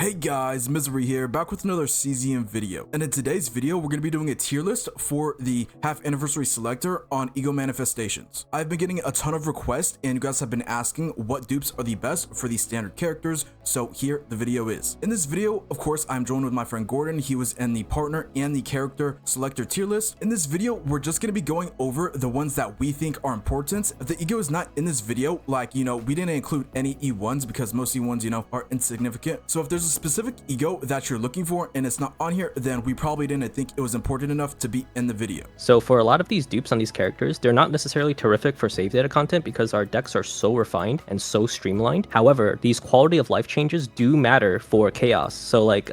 Hey guys, Misery here, back with another CZM video. And in today's video, we're going to be doing a tier list for the half anniversary selector on Ego Manifestations. I've been getting a ton of requests and you guys have been asking what dupes are the best for these standard characters, so here the video is. In this video, of course, I'm joined with my friend Gordon. He was in the partner and the character selector tier list. In this video, we're just going to be going over the ones that we think are important. If the ego is not in this video, like, we didn't include any E1s because most E1s, are insignificant. So if there's a specific ego that you're looking for and it's not on here, then we probably didn't think it was important enough to be in the video. So for a lot of these dupes on these characters, they're not necessarily terrific for save data content because our decks are so refined and so streamlined. However, these quality of life changes do matter for chaos. So like,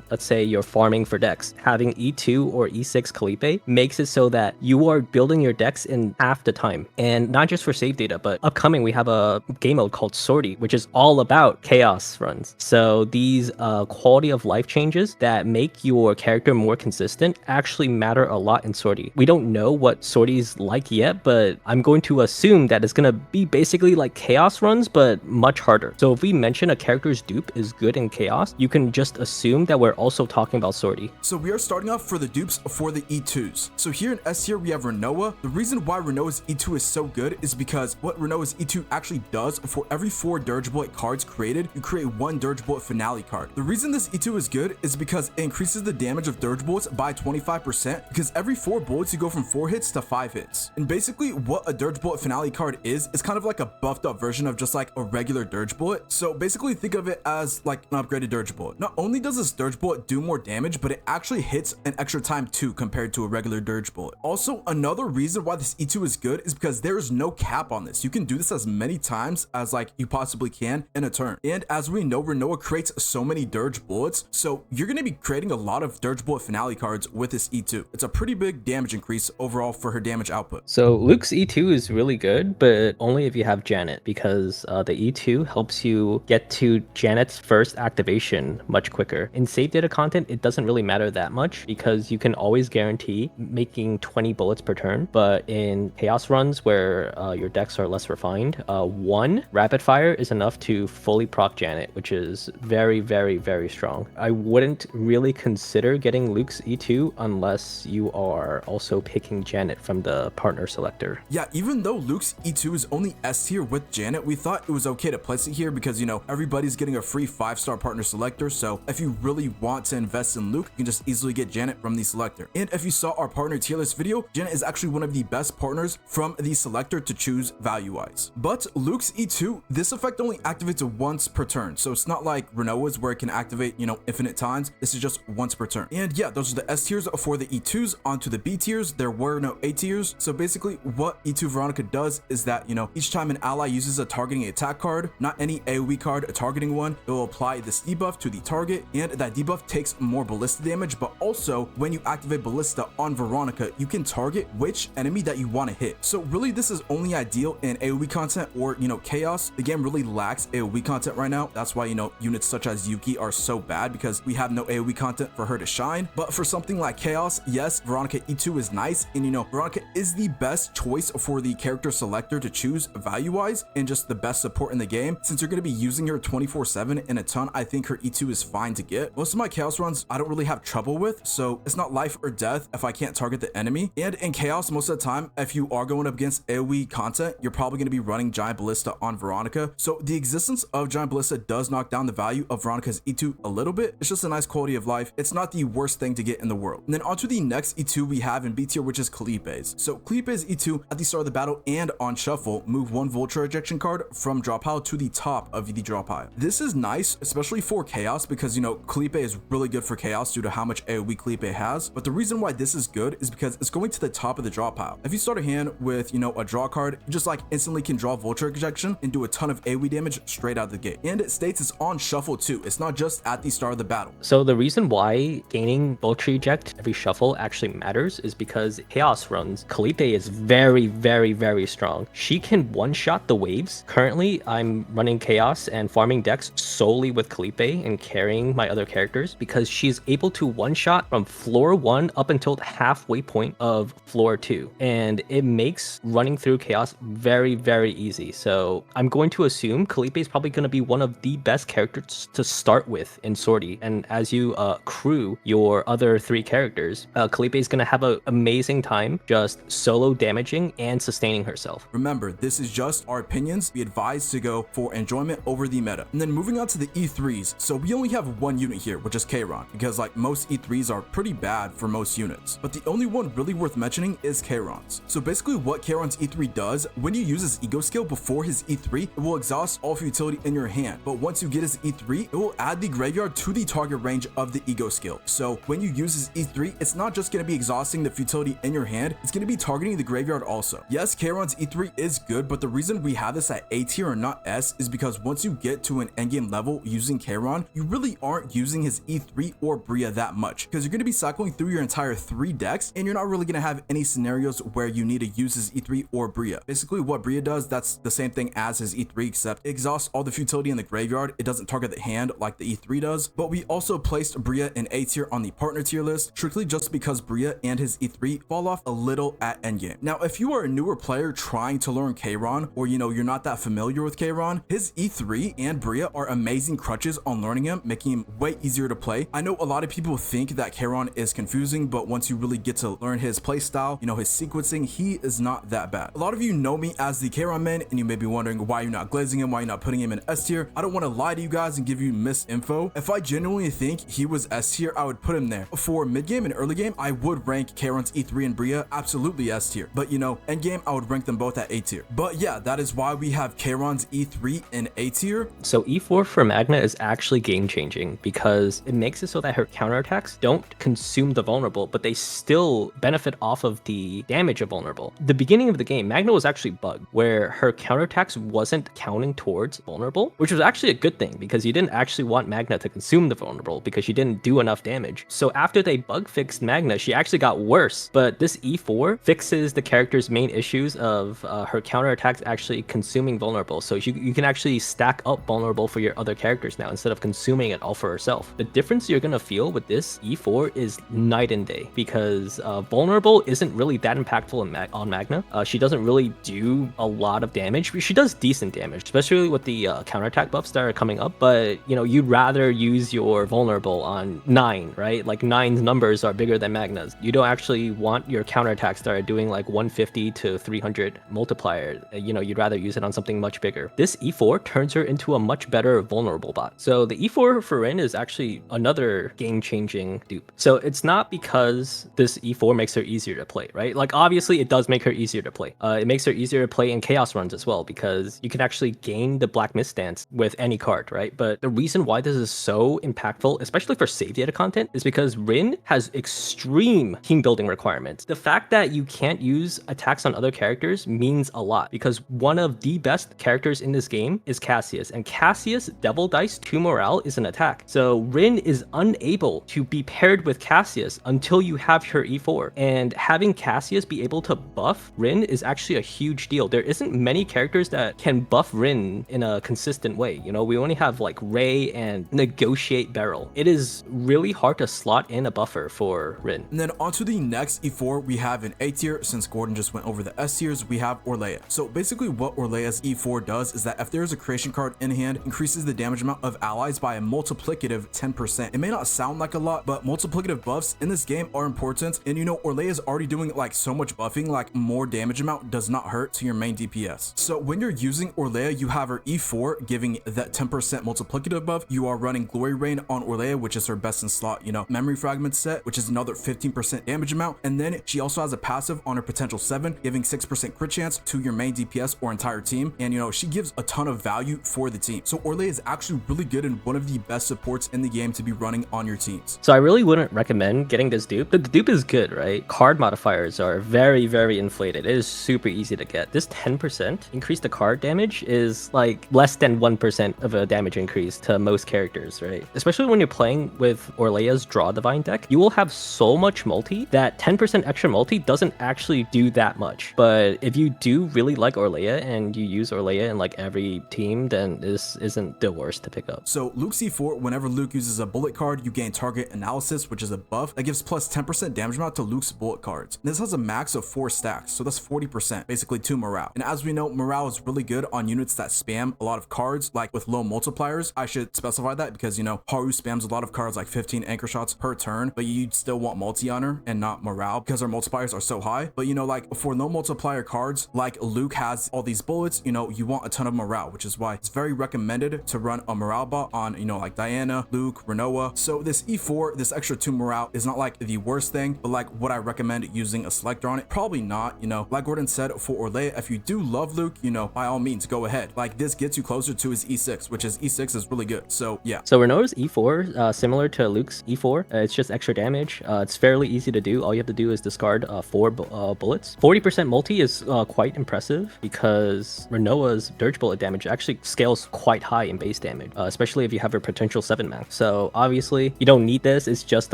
let's say you're farming for decks, having E2 or E6 Calipe makes it so that you are building your decks in half the time. And not just for save data, but upcoming we have a game mode called Sortie, which is all about chaos runs. So these quality of life changes that make your character more consistent actually matter a lot in Sortie. We don't know what Sortie's like yet, but I'm going to assume that it's going to be basically like chaos runs, but much harder. So if we mention a character's dupe is good in chaos, you can just assume that we're also talking about Sortie. So we are starting off for the dupes for the E2s. So here in S tier, we have Renoa. The reason why Renoa's E2 is so good is because what Renoa's E2 actually does, for every 4 Dirge Bullet cards created, you create 1 Dirge Bullet finale card. The reason this E2 is good is because it increases the damage of Dirge Bullets by 25%, because every 4 bullets you go from 4 hits to 5 hits. And basically what a Dirge Bullet finale card is kind of like a buffed up version of just like a regular Dirge Bullet. So basically think of it as like an upgraded Dirge Bullet. Not only does this Dirge Bullet do more damage, but it actually hits an extra time too compared to a regular Dirge Bullet. Also, another reason why this E2 is good is because there is no cap on this. You can do this as many times as like you possibly can in a turn. And as we know, Renoa creates so many Dirge Bullets, so you're going to be creating a lot of Dirge Bullet finale cards with this E2. It's a pretty big damage increase overall for her damage output. So Luke's E2 is really good, but only if you have Janet, because the E2 helps you get to Janet's first activation much quicker. In save data content, it doesn't really matter that much because you can always guarantee making 20 bullets per turn, but in chaos runs where your decks are less refined, 1 rapid fire is enough to fully proc Janet, which is very, very, very strong. I wouldn't really consider getting Luke's E2 unless you are also picking Janet from the partner selector. Yeah, even though Luke's E2 is only S tier with Janet, we thought it was okay to place it here because, everybody's getting a free 5-star partner selector. So if you really want to invest in Luke, you can just easily get Janet from the selector. And if you saw our partner tier list video, Janet is actually one of the best partners from the selector to choose value-wise. But Luke's E2, this effect only activates once per turn. So it's not like Renoa's where it can activate, infinite times. This is just once per turn. And yeah, those are the S tiers for the E2s. Onto the B tiers, there were no A tiers. So basically what E2 Veronica does is that, each time an ally uses a targeting attack card, not any AoE card, a targeting one, it will apply this debuff to the target, and that debuff takes more ballista damage. But also when you activate ballista on Veronica, you can target which enemy that you want to hit. So really this is only ideal in AoE content or, chaos. The game really lacks AoE content right now. That's why, units such as Yuki are so bad, because we have no AoE content for her to shine. But for something like chaos, yes, Veronica E2 is nice, and Veronica is the best choice for the character selector to choose value wise and just the best support in the game. Since you're going to be using her 24/7 in a ton, I think her E2 is fine to get. Most of my chaos runs I don't really have trouble with, so it's not life or death if I can't target the enemy. And in chaos, most of the time, if you are going up against AoE content, you're probably going to be running Giant Ballista on Veronica. So the existence of Giant Ballista does knock down the value of Veronica's E2 a little bit. It's just a nice quality of life. It's not the worst thing to get in the world. And then onto the next E2 we have in B tier, which is Calipe's. So Calipe's E2 at the start of the battle and on shuffle, move 1 Vulture ejection card from draw pile to the top of the draw pile. This is nice, especially for chaos, because Calipe is really good for chaos due to how much AoE Calipe has. But the reason why this is good is because it's going to the top of the draw pile. If you start a hand with a draw card, you just like instantly can draw Vulture ejection and do a ton of AoE damage straight out of the gate. And it states it's on shuffle too. It's not just at the start of the battle. So the reason why gaining Vulture eject every shuffle actually matters is because chaos runs, Calipe is very, very, very strong. She can one-shot the waves. Currently, I'm running chaos and farming decks solely with Calipe and carrying my other characters because she's able to one-shot from floor 1 up until the halfway point of floor 2. And it makes running through chaos very, very easy. So I'm going to assume Calipe is probably going to be one of the best characters to start with in sortie, and as you accrue your other 3 characters, Calliope is going to have an amazing time just solo damaging and sustaining herself. Remember, this is just our opinions. We advise to go for enjoyment over the meta. And then moving on to the E3s, so we only have one unit here, which is Kayron, because like most E3s are pretty bad for most units, but the only one really worth mentioning is Kayron's. So basically what Kayron's E3 does, when you use his ego skill before his E3, it will exhaust all futility in your hand, but once you get his E3, it will add the graveyard to the target range of the ego skill. So when you use his E3, it's not just going to be exhausting the futility in your hand, it's going to be targeting the graveyard also. Yes, Kayron's E3 is good, but the reason we have this at A tier and not S is because once you get to an endgame level using Kayron, you really aren't using his E3 or Bria that much, because you're going to be cycling through your entire 3 decks and you're not really going to have any scenarios where you need to use his E3 or Bria. Basically what Bria does, that's the same thing as his E3, except it exhausts all the futility in the graveyard. It doesn't target the hand like the E3 does. But we also placed Bria in A tier on the partner tier list, strictly just because Bria and his E3 fall off a little at endgame. Now if you are a newer player trying to learn Kayron, or you're not that familiar with Kayron, his E3 and Bria are amazing crutches on learning him, making him way easier to play. I know a lot of people think that Kayron is confusing, but once you really get to learn his playstyle, his sequencing, he is not that bad. A lot of you know me as the Kayron man, and you may be wondering why you're not glazing him, why you're not putting him in S tier. I don't want to lie to you guys and give you misinfo. If I genuinely think he was S tier, I would put him there. For mid game and early game, I would rank Kayron's E3 and Bria absolutely S tier, but end game I would rank them both at A tier. But yeah, that is why we have Kayron's E3 in A tier. So E4 for Magna is actually game changing because it makes it so that her counterattacks don't consume the vulnerable, but they still benefit off of the damage of vulnerable. The beginning of the game, Magna was actually bugged where her counterattacks wasn't counting towards vulnerable, which was actually a good thing because you didn't actually want Magna to consume the vulnerable because she didn't do enough damage. So after they bug fixed Magna, she actually got worse, but this E4 fixes the character's main issues of her counterattacks actually consuming vulnerable. So you can actually stack up vulnerable for your other characters now instead of consuming it all for herself. The difference you're gonna feel with this E4 is night and day because vulnerable isn't really that impactful on Magna. She doesn't really do a lot of damage. She does decent damage, especially with the counterattack buffs that are coming up, but you'd rather use your vulnerable on 9, right? Like 9's numbers are bigger than Magna's. You don't actually want your counterattacks that are doing like 150 to 300 multiplier. You'd rather use it on something much bigger. This E4 turns her into a much better vulnerable bot. So the E4 for Rin is actually another game-changing dupe. So it's not because this E4 makes her easier to play, right? Like obviously it does make her easier to play. It makes her easier to play in chaos runs as well because you can actually gain the Black Mist stance with any card, right? But the reason why this is so impactful, especially for save data content, is because Rin has extreme team building requirements. The fact that you can't use attacks on other characters means a lot because one of the best characters in this game is Cassius, and Cassius Devil Dice 2 morale is an attack. So Rin is unable to be paired with Cassius until you have her E4, and having Cassius be able to buff Rin is actually a huge deal. There isn't many characters that can buff Rin in a consistent way. We only have like Ray and Negotiate Beryl. It is really hard to slot in a buffer for Rin. And then onto the next E4 we have in A tier. Since Gordon just went over the S tiers, we have Orlea. So basically what Orlea's E4 does is that if there's a creation card in hand, increases the damage amount of allies by a multiplicative 10%. It may not sound like a lot, but multiplicative buffs in this game are important. And Orlea is already doing like so much buffing, like more damage amount does not hurt to your main DPS. So when you're using Orlea, you have her E4 giving that 10% multiplicative buff. You are running Glory Rain on Orlea, which is her best in slot, Memory Fragment set, which is another 15% damage amount. And then she also has a passive on her potential 7, giving 6% crit chance to your main DPS or entire team. And she gives a ton of value for the team. So Orlea is actually really good and one of the best supports in the game to be running on your teams. So I really wouldn't recommend getting this dupe. The dupe is good, right? Card modifiers are very, very inflated. It is super easy to get. This 10% increase the card damage is like less than 1% of a damage increase to most characters, right? Especially when you're playing with Orlea's Draw Divine deck, you will have so much multi that 10% extra multi doesn't actually do that much. But if you do really like Orlea and you use Orlea in like every team, then this isn't the worst to pick up. So Luke C4, whenever Luke uses a bullet card, you gain target analysis, which is a buff that gives plus 10% damage amount to Luke's bullet cards. And this has a max of 4 stacks, so that's 40%, basically 2 morale. And as we know, morale is really good on units that spam a lot of cards, like with low multipliers. should specify that because, you know, Haru spams a lot of cards like 15 anchor shots per turn, but you still want multi on her and not morale because her multipliers are so high. But, you know, like for no multiplier cards, like Luke has all these bullets, you know, you want a ton of morale, which is why it's very recommended to run a morale bot on, you know, like Diana, Luke, Renoa. So this E4, this extra 2 morale is not like the worst thing, but like would I recommend using a selector on it? Probably not. You know, like Gordon said, for Orlea, if you do love Luke, you know, by all means go ahead. Like this gets you closer to his E6, which is E6 is really good. So yeah. So Renoa's E4, similar to Luke's E4, it's just extra damage. It's fairly easy to do. All you have to do is discard 4 bullets. 40% multi is quite impressive because Renoa's dirge bullet damage actually scales quite high in base damage, especially if you have a potential 7 max. So obviously you don't need this. It's just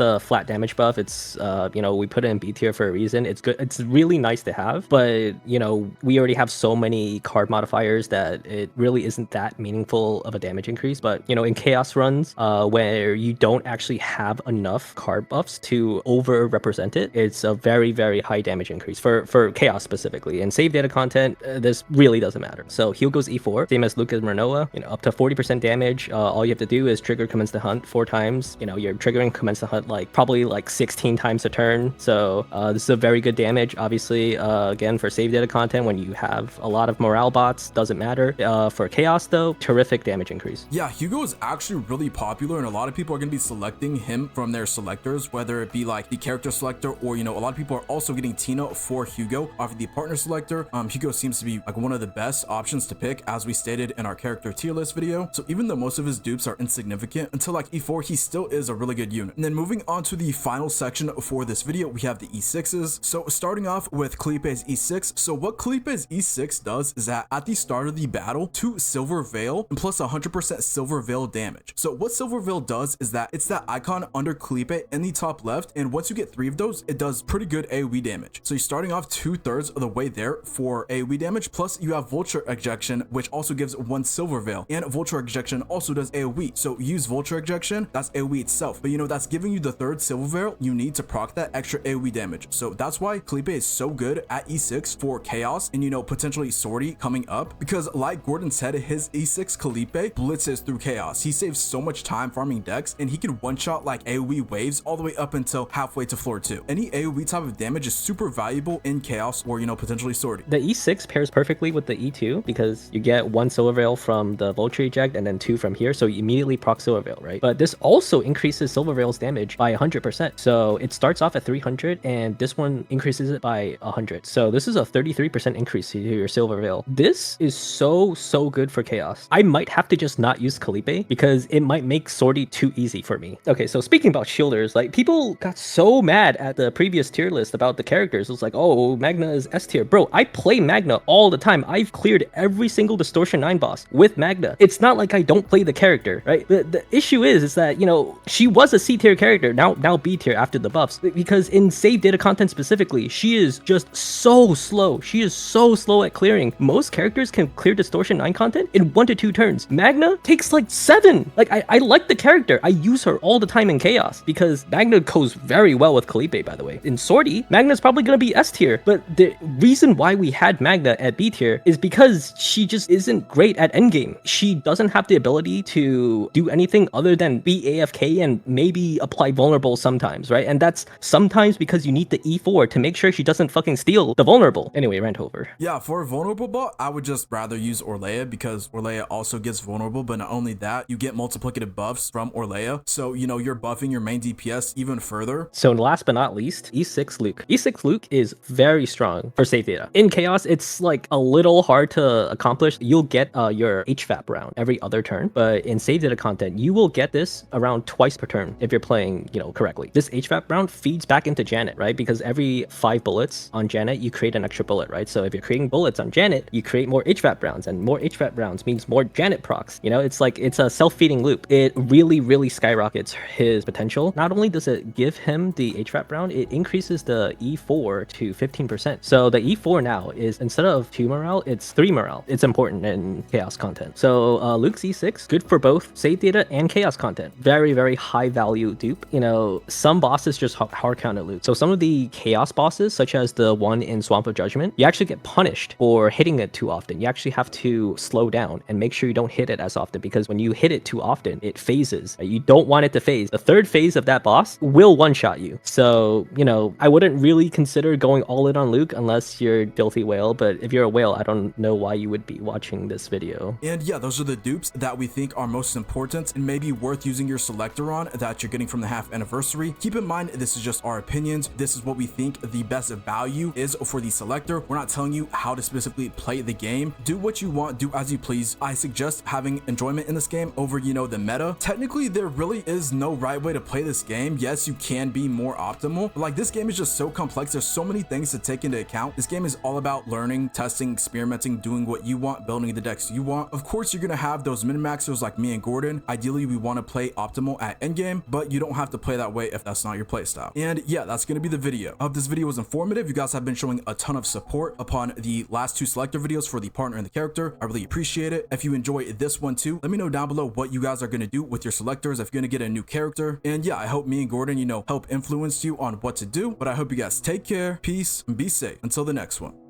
a flat damage buff. It's you know, we put it in B tier for a reason. It's good. It's really nice to have, but you know, we already have so many card modifiers that it really isn't that meaningful of a damage increase. But you know, in chaos runs where you don't actually have enough card buffs to over represent it, it's a very, very high damage increase for chaos specifically. And save data content, this really doesn't matter. So Hugo's E4, same as Luke and Renoa, you know, up to 40% damage. All you have to do is trigger commence the hunt 4 times. You know, you're triggering commence the hunt like probably like 16 times a turn. So this is a very good damage. Obviously, again, for save data content, when you have a lot of morale bots, doesn't matter. For chaos though, terrific damage increase. Yeah, Hugo is actually really popular, and a lot of people are going to be selecting him from their selectors, whether it be like the character selector or, you know, a lot of people are also getting Tina for Hugo off of the partner selector. Hugo seems to be like one of the best options to pick, as we stated in our character tier list video. So even though most of his dupes are insignificant, until like E4, he still is a really good unit. And then moving on to the final section for this video, we have the E6s. So starting off with Kalipe's E6. So what Kalipe's E6 does is that at the start of the battle, 2 Silver Veil and plus 100% Silver Veil damage. So what Silver Veil does is that it's that icon under Kalipe in the top left, and once you get 3 of those, it does pretty good AoE damage. So you're starting off 2/3 of the way there for AoE damage, plus you have Vulture Ejection, which also gives 1 Silver Veil, and Vulture Ejection also does AoE. So use Vulture Ejection, that's AoE itself, but you know, that's giving you the 3rd Silver Veil you need to proc that extra AoE damage. So that's why Kalipe is so good at E6 for chaos and, you know, potentially Sortie coming up, because like Gordon said, his E6 Kalipe blitzes through chaos. He saves so much time farming decks, and he can one-shot like AoE waves all the way up until halfway to floor 2. Any AoE type of damage is super valuable in chaos or, you know, potentially Sortie. The E6 pairs perfectly with the E2 because you get 1 Silver Veil from the Vulture Eject and then 2 from here, so you immediately proc Silver Veil, right? But this also increases Silver Veil's damage by 100%. So it starts off at 300 and this one increases it by 100. So this is a 33% increase to your Silver Veil. This is so good for chaos. I might have to just not use Kalipe because it might make Sortie too easy for me. Okay, so speaking about shielders, like people got so mad at the previous tier list about the characters. It was like, oh, Magna is S tier. Bro, I play Magna all the time. I've cleared every single Distortion 9 boss with Magna. It's not like I don't play the character, right? The issue is that, you know, she was a C tier character, now B tier after the buffs, because in save data content specifically, she is just so slow. She is so slow at clearing. Most characters can clear Distortion 9 content in 1 to 2 turns. Magna takes like 7. Like I like the character. I use her all the time in chaos because Magna goes very well with Kalipe, by the way. In Sortie, Magna's probably gonna be S tier, but the reason why we had Magna at B tier is because she just isn't great at endgame. She doesn't have the ability to do anything other than be AFK and maybe apply vulnerable sometimes, right? And that's sometimes because you need the E4 to make sure she doesn't fucking steal the vulnerable. Anyway, rant over. Yeah, for a vulnerable bot, I would just rather use Orlea because Orlea also gets vulnerable, but not only that, you get multiplicative buffs from Orlea. So, you know, you're buffing your main DPS even further. So last but not least, E6 Luke. E6 Luke is very strong for safe data. In chaos, it's like a little hard to accomplish. You'll get your HVAP round every other turn, but in save data content, you will get this around twice per turn if you're playing, you know, correctly. This HVAP round feeds back into Janet, right? Because every 5 bullets on Janet, you create an extra bullet, right? So if you're creating bullets on Janet, you create more HVAP rounds, and more HVAP rounds means more Janet procs. You know, it's like, it's a self-feeding loop. It really skyrockets his potential. Not only does it give him the HVAP round, it increases the E4 to 15%. So the E4 now is, instead of 2 morale, it's 3 morale. It's important in chaos content. So Luke's E6, good for both save data and chaos content. Very high value dupe. You know, some bosses just hard count at Luke. So some of the chaos bosses, such as the one in Swamp of Judgment, you actually get punished for hitting it too often. You actually have to slow down and make sure you don't hit it as often, because when when you hit it too often, it phases. You don't want it to phase. The third phase of that boss will one-shot you. So, you know, I wouldn't really consider going all in on Luke unless you're Filthy Whale, but if you're a whale, I don't know why you would be watching this video. And yeah, those are the dupes that we think are most important and maybe worth using your selector on that you're getting from the half anniversary. Keep in mind, this is just our opinions. This is what we think the best value is for the selector. We're not telling you how to specifically play the game. Do what you want, do as you please. I suggest having enjoyment in this game over, you know, the meta. Technically, there really is no right way to play this game. Yes, you can be more optimal, but like this game is just so complex. There's so many things to take into account. This game is all about learning, testing, experimenting, doing what you want, building the decks you want. Of course, you're gonna have those min-maxers like me and Gordon. Ideally, we want to play optimal at endgame, but you don't have to play that way if that's not your playstyle. And yeah, that's gonna be the video. I hope this video was informative. You guys have been showing a ton of support upon the last 2 selector videos for the partner and the character. I really appreciate it. If you enjoy this one too, let me know down below what you guys are gonna do with your selectors, if you're gonna get a new character. And yeah, I hope me and Gordon, you know, help influence you on what to do. But I hope you guys take care, peace, and be safe until the next one.